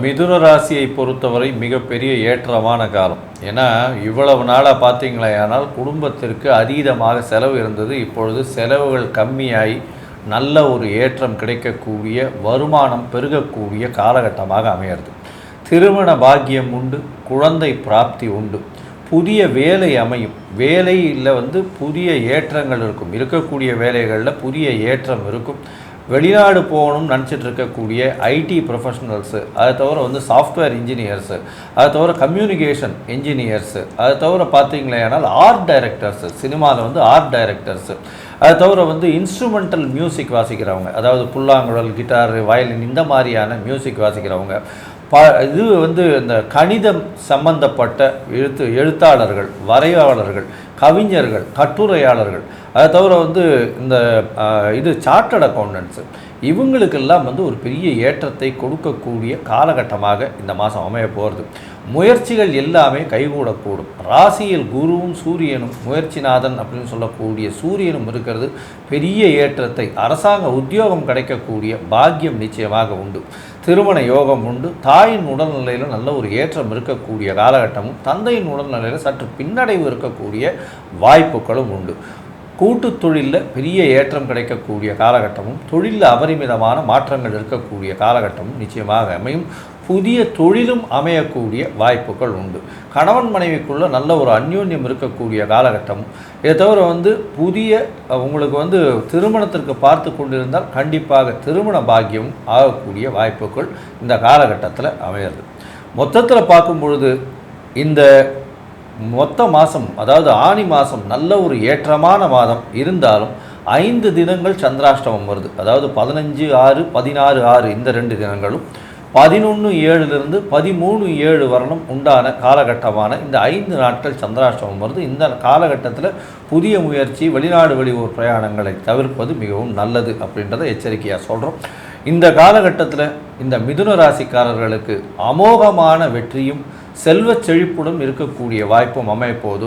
மிதுன ராசியை பொறுத்தவரை மிகப்பெரிய ஏற்றமான காலம். ஏன்னா இவ்வளவு நாளாக பார்த்தீங்களேயானால் குடும்பத்திற்கு அதீதமாக செலவு இருந்தது. இப்பொழுது செலவுகள் கம்மியாகி நல்ல ஒரு ஏற்றம் கிடைக்கக்கூடிய, வருமானம் பெருகக்கூடிய காலகட்டமாக அமையிறது. திருமண பாக்கியம் உண்டு, குழந்தை பிராப்தி உண்டு, புதிய வேலை அமையும். வேலையில் புதிய ஏற்றங்கள் இருக்கும். இருக்கக்கூடிய வேலைகளில் புதிய ஏற்றம் இருக்கும். வெளிநாடு போகணும்னு நினச்சிட்டு இருக்கக்கூடிய ஐடி ப்ரொஃபஷனல்ஸு, அதை தவிர சாஃப்ட்வேர் இன்ஜினியர்ஸு, அதை தவிர கம்யூனிகேஷன் இன்ஜினியர்ஸு, அதை தவிர பார்த்தீங்களேனால் ஆர்ட் டைரக்டர்ஸு, சினிமாவில் ஆர்ட் டைரக்டர்ஸு, அதை தவிர இன்ஸ்ட்ருமெண்டல் மியூசிக் வாசிக்கிறவங்க, அதாவது புல்லாங்குழல், கிட்டார், வயலின், இந்த மாதிரியான மியூசிக் வாசிக்கிறவங்க, இது இந்த கணிதம் சம்பந்தப்பட்ட எழுத்தாளர்கள், வரையாளர்கள், கவிஞர்கள், கட்டுரையாளர்கள், அதை தவிர இந்த சார்ட்டர்ட் அக்கௌண்டன்ட்ஸு, இவங்களுக்கெல்லாம் ஒரு பெரிய ஏற்றத்தை கொடுக்கக்கூடிய காலகட்டமாக இந்த மாதம் அமைய போகிறது. முயற்சிகள் எல்லாமே கைகூடக்கூடும். ராசியில் குருவும் சூரியனும், முயற்சிநாதன் அப்படின்னு சொல்லக்கூடிய சூரியனும் இருக்கிறது. பெரிய ஏற்றத்தை, அரசாங்க உத்தியோகம் கிடைக்கக்கூடிய பாக்கியம் நிச்சயமாக உண்டு. திருமண யோகம் உண்டு. தாயின் உடல்நிலையில் நல்ல ஒரு ஏற்றம் இருக்கக்கூடிய காலகட்டமும், தந்தையின் உடல்நிலையில் சற்று பின்னடைவு இருக்கக்கூடிய வாய்ப்புகளும் உண்டு. கூட்டு தொழிலில் பெரிய ஏற்றம் கிடைக்கக்கூடிய காலகட்டமும், தொழிலில் அபரிமிதமான மாற்றங்கள் இருக்கக்கூடிய காலகட்டமும் நிச்சயமாக அமையும். புதிய தொழிலும் அமையக்கூடிய வாய்ப்புகள் உண்டு. கணவன் மனைவிக்குள்ளே நல்ல ஒரு அந்யோன்யம் இருக்கக்கூடிய காலகட்டமும், இதை தவிர புதிய உங்களுக்கு திருமணத்திற்கு பார்த்து கொண்டிருந்தால் கண்டிப்பாக திருமண பாக்கியமும் ஆகக்கூடிய வாய்ப்புகள் இந்த காலகட்டத்தில் அமையிறது. மொத்தத்தில் பார்க்கும் பொழுது இந்த மொத்த மாதம், அதாவது ஆனி மாதம் நல்ல ஒரு ஏற்றமான மாதம் இருந்தாலும் 5 தினங்கள் சந்திராஷ்டமம் வருது. அதாவது 15/6, 16/6 இந்த 2 தினங்களும், 11/7 13/7 வரணும் உண்டான காலகட்டமான இந்த 5 நாட்கள் சந்திராஷ்டமம் வருது. இந்த காலகட்டத்தில் புதிய முயற்சி, வெளிநாடு வெளியூர் பிரயாணங்களை தவிர்ப்பது மிகவும் நல்லது அப்படின்றத எச்சரிக்கையாக சொல்கிறோம். இந்த காலகட்டத்தில் இந்த மிதுன ராசிக்காரர்களுக்கு அமோகமான வெற்றியும் செல்வ செழிப்புடன் இருக்கக்கூடிய வாய்ப்பும் அமையப்போது.